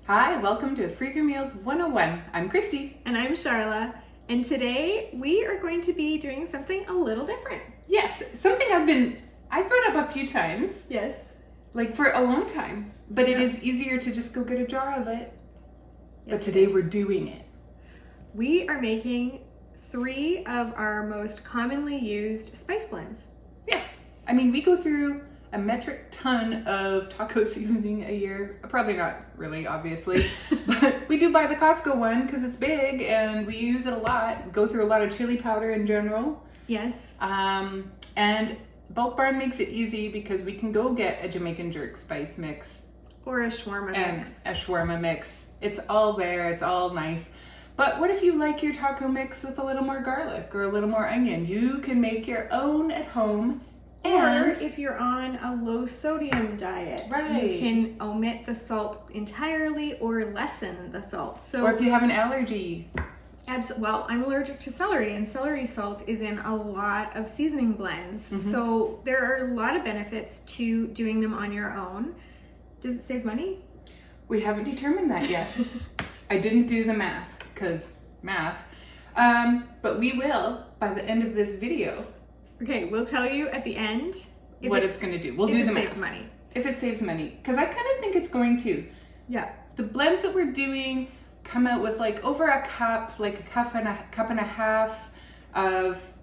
Hi, welcome to Freezer Meals 101. I'm Christy. And I'm Charla. And today we are going to be doing something a little different. Yes, something I've brought up a few times. Yes. Like for a long time. But it is easier to just go get a jar of it. Yes, but today we're doing it. We are making 3 of our most commonly used spice blends. Yes. I mean, we go through a metric ton of taco seasoning a year. Probably not really, obviously. But we do buy the Costco one because it's big and we use it a lot. We go through a lot of chili powder in general. Yes. And Bulk Barn makes it easy because we can go get a Jamaican jerk spice mix. Or a shawarma mix. A shawarma mix. It's all there. It's all nice. But what if you like your taco mix with a little more garlic or a little more onion? You can make your own at home. Or if you're on a low sodium diet, you can omit the salt entirely or lessen the salt. Or if you have an allergy. Well, I'm allergic to celery, and celery salt is in a lot of seasoning blends. Mm-hmm. So there are a lot of benefits to doing them on your own. Does it save money? We haven't determined that yet. I didn't do the math, because math. But we will by the end of this video. Okay, we'll tell you at the end what it's going to do. We'll do the math. Money. If it saves money. Because I kind of think it's going to. Yeah. The blends that we're doing come out with like over a cup, like a cup and a half of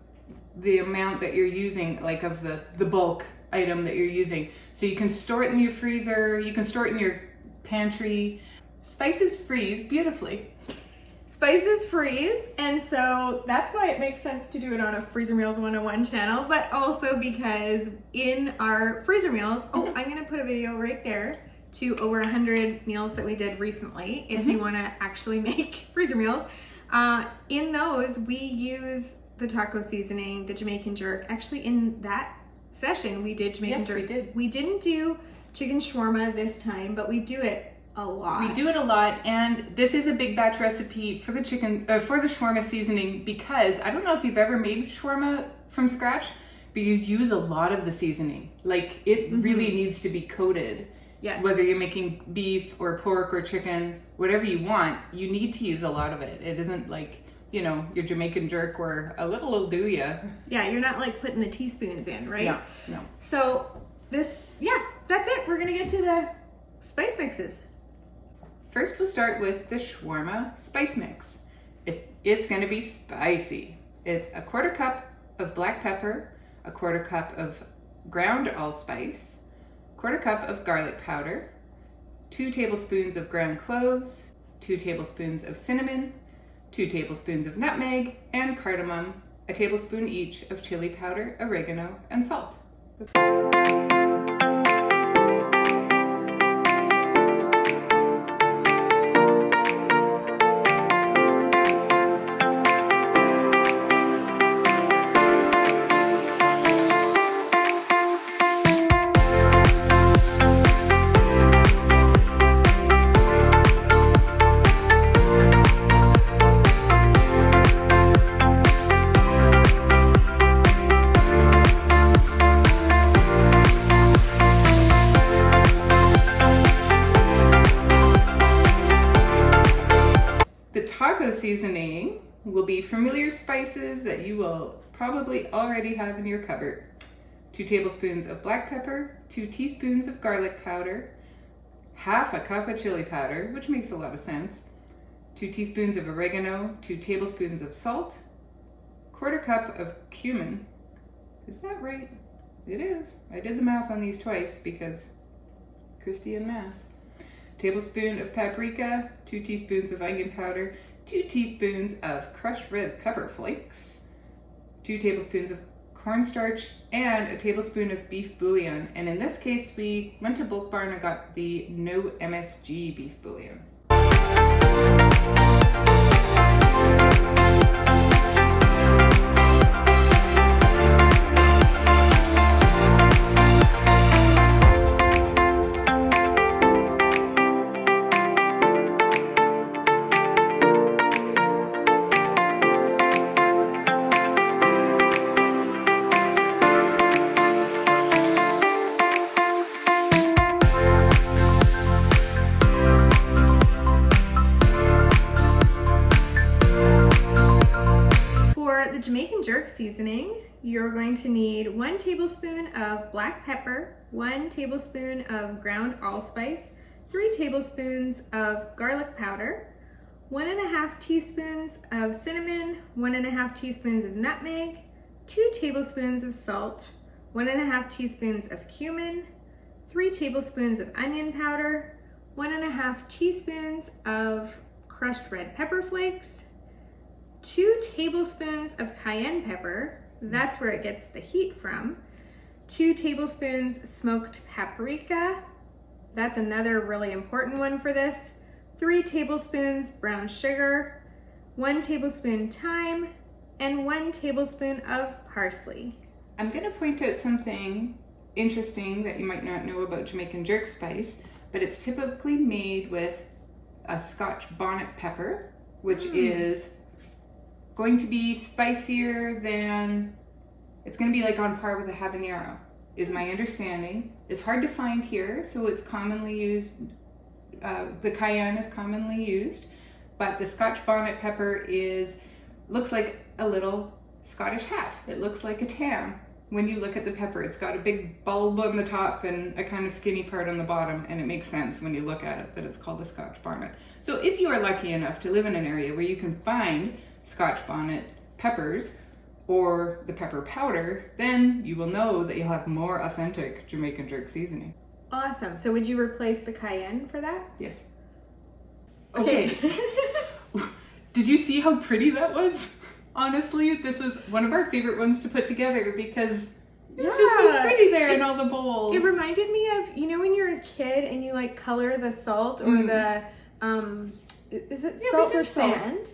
the amount that you're using, like of the bulk item that you're using. So you can store it in your freezer, you can store it in your pantry. Spices freeze beautifully. Spices freeze, and so that's why it makes sense to do it on a Freezer Meals 101 channel, but also because in our Freezer Meals, I'm going to put a video right there to over 100 meals that we did recently, if you want to actually make freezer meals. In those, we use the taco seasoning, the Jamaican jerk. Actually, in that session, we did Jamaican jerk. We did. We didn't do chicken shawarma this time, but we do it a lot. We do it a lot, and this is a big batch recipe for the for the shawarma seasoning, because I don't know if you've ever made shawarma from scratch, but you use a lot of the seasoning. Like, it really needs to be coated. Yes. Whether you're making beef or pork or chicken, whatever you want, you need to use a lot of it. It isn't like, your Jamaican jerk where a little will do ya. Yeah, you're not like putting the teaspoons in, right? No. So that's it. We're gonna get to the spice mixes. First, we'll start with the shawarma spice mix. It's gonna be spicy. It's a 1/4 cup of black pepper, a 1/4 cup of ground allspice, 1/4 cup of garlic powder, 2 tablespoons of ground cloves, 2 tablespoons of cinnamon, 2 tablespoons of nutmeg and cardamom, a tablespoon each of chili powder, oregano, and salt. Seasoning will be familiar spices that you will probably already have in your cupboard. 2 tablespoons of black pepper, 2 teaspoons of garlic powder, half a cup of chili powder, which makes a lot of sense, 2 teaspoons of oregano, 2 tablespoons of salt, 1/4 cup of cumin. Is that right? It is. I did the math on these twice because Christy and math. Tablespoon of paprika, 2 teaspoons of onion powder, 2 teaspoons of crushed red pepper flakes, 2 tablespoons of cornstarch, and a tablespoon of beef bouillon. And in this case, we went to Bulk Barn and got the no MSG beef bouillon. seasoning, you're going to need 1 tablespoon of black pepper, 1 tablespoon of ground allspice, 3 tablespoons of garlic powder, 1½ teaspoons of cinnamon, 1½ teaspoons of nutmeg, 2 tablespoons of salt, 1½ teaspoons of cumin, 3 tablespoons of onion powder, 1½ teaspoons of crushed red pepper flakes, 2 tablespoons of cayenne pepper, that's where it gets the heat from, 2 tablespoons smoked paprika, that's another really important one for this, 3 tablespoons brown sugar, 1 tablespoon thyme, and 1 tablespoon of parsley. I'm going to point out something interesting that you might not know about Jamaican jerk spice, but it's typically made with a Scotch bonnet pepper, which is going to be spicier than, it's going to be like on par with a habanero, is my understanding. It's hard to find here, so it's commonly used, the cayenne is commonly used, but the Scotch bonnet pepper looks like a little Scottish hat. It looks like a tam. When you look at the pepper, it's got a big bulb on the top and a kind of skinny part on the bottom, and it makes sense when you look at it that it's called a Scotch bonnet. So if you are lucky enough to live in an area where you can find Scotch bonnet peppers or the pepper powder, then you will know that you'll have more authentic Jamaican jerk seasoning. Awesome. So would you replace the cayenne for that? Yes. Okay. Did you see how pretty that was? Honestly, this was one of our favorite ones to put together because it was just so pretty there in all the bowls. It reminded me of, you know, when you're a kid and you like color the salt or the, is it salt or sand?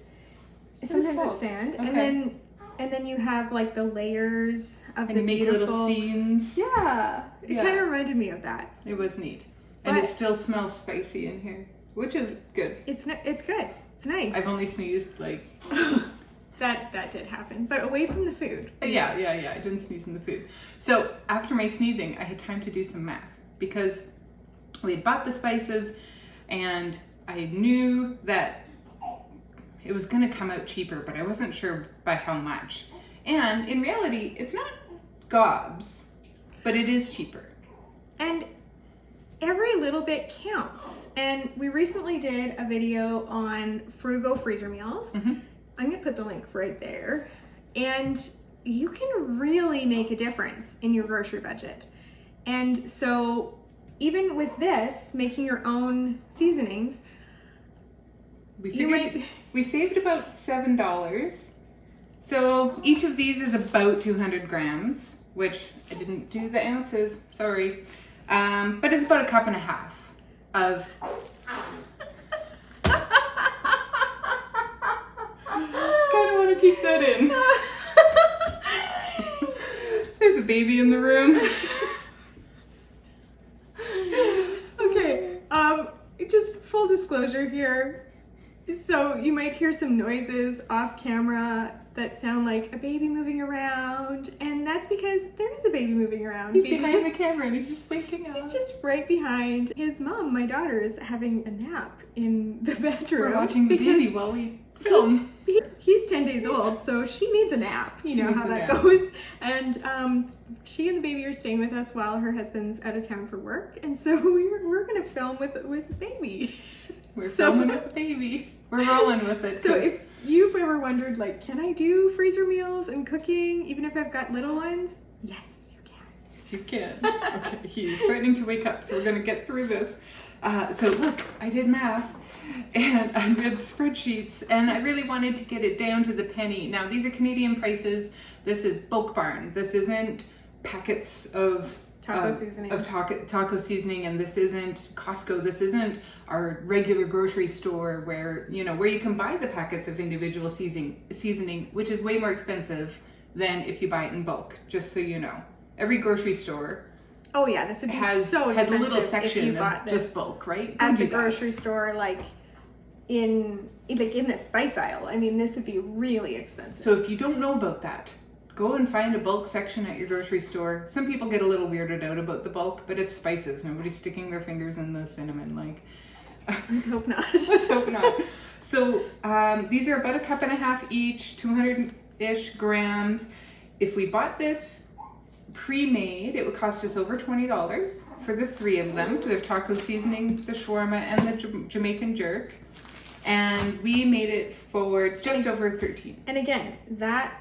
Sometimes it's sand. Okay. And then you have like the layers of and the you make beautiful little scenes. Yeah. It kind of reminded me of that. It was neat. And it still smells spicy in here, which is good. It's good. It's nice. I've only sneezed like... That did happen, but away from the food. Yeah, I didn't sneeze in the food. So after my sneezing, I had time to do some math because we had bought the spices and I knew that it was going to come out cheaper, but I wasn't sure by how much. And in reality, it's not gobs, but it is cheaper. And every little bit counts. And we recently did a video on frugal freezer meals. I'm going to put the link right there. And you can really make a difference in your grocery budget. And so even with this, making your own seasonings, we saved about $7. So each of these is about 200 grams, which I didn't do the ounces, sorry. But it's about 1.5 cups of... kind of want to keep that in. There's a baby in the room. Okay, just full disclosure here. So you might hear some noises off camera that sound like a baby moving around, and that's because there is a baby moving around. He's behind the camera and he's just waking up. He's just right behind his mom. My daughter is having a nap in the bedroom. We're watching the baby while we film. He's 10 days old, so she needs a nap. You know how that goes. And she and the baby are staying with us while her husband's out of town for work, and so we're gonna film with the baby. We're filming with the baby. We're rolling with it. So if you've ever wondered, like, can I do freezer meals and cooking even if I've got little ones? Yes, you can. Yes, you can. Okay, he's threatening to wake up, so we're gonna get through this. So look, I did math and I did spreadsheets and I really wanted to get it down to the penny. Now these are Canadian prices. This is Bulk Barn. This isn't packets of taco seasoning, and this isn't Costco. This isn't our regular grocery store where you can buy the packets of individual seasoning, which is way more expensive than if you buy it in bulk, just so you know. Every grocery store this would be so expensive has a little section if you bought of just bulk, right? At the grocery store, like in the spice aisle. I mean, this would be really expensive. So if you don't know about that, go and find a bulk section at your grocery store. Some people get a little weirded out about the bulk, but it's spices. Nobody's sticking their fingers in the cinnamon. Let's hope not. Let's hope not. So these are about 1.5 cups each, 200-ish grams. if we bought this pre-made, it would cost us over $20 for the 3 of them. So we have taco seasoning, the shawarma, and the Jamaican jerk. And we made it for just over $13. And again, that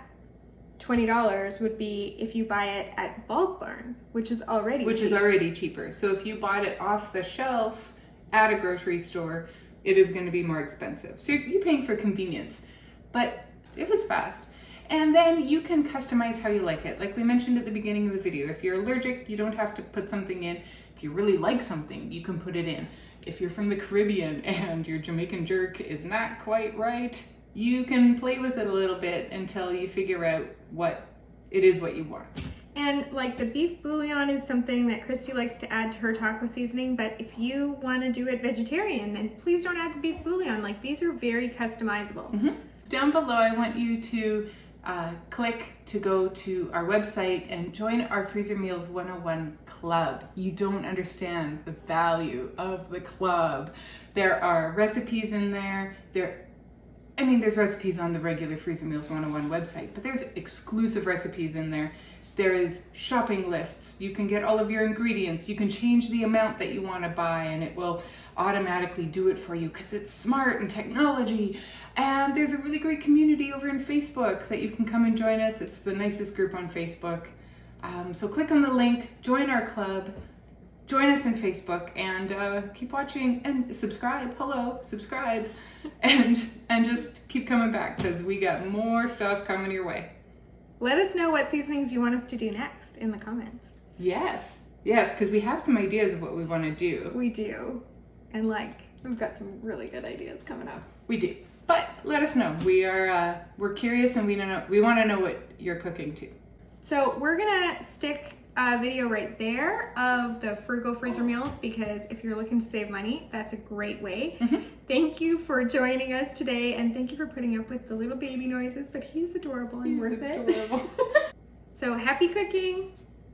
$20 would be if you buy it at Bulk Barn, which is already cheaper. So if you bought it off the shelf at a grocery store, it is going to be more expensive. So you're paying for convenience, but it was fast. And then you can customize how you like it. Like we mentioned at the beginning of the video, if you're allergic, you don't have to put something in. If you really like something, you can put it in. If you're from the Caribbean and your Jamaican jerk is not quite right, you can play with it a little bit until you figure out what you want. And like the beef bouillon is something that Christy likes to add to her taco seasoning, but if you want to do it vegetarian, then please don't add the beef bouillon. Like these are very customizable. Mm-hmm. Down below, I want you to click to go to our website and join our Freezer Meals 101 club. You don't understand the value of the club. There are recipes in there. There's recipes on the regular Freezer Meals 101 website, but there's exclusive recipes in there. There is shopping lists. You can get all of your ingredients. You can change the amount that you want to buy and it will automatically do it for you because it's smart and technology. And there's a really great community over in Facebook that you can come and join us. It's the nicest group on Facebook. So click on the link, join our club, join us in Facebook, and keep watching and subscribe. Hello, subscribe, and just keep coming back because we got more stuff coming your way. Let us know what seasonings you want us to do next in the comments. Yes, because we have some ideas of what we want to do. We do. And we've got some really good ideas coming up. We do. But let us know. We're curious and we want to know what you're cooking too. So we're gonna stick a video right there of the frugal freezer meals because if you're looking to save money, that's a great way. Mm-hmm. Thank you for joining us today and thank you for putting up with the little baby noises, but he's adorable and worth it. Adorable. So happy cooking.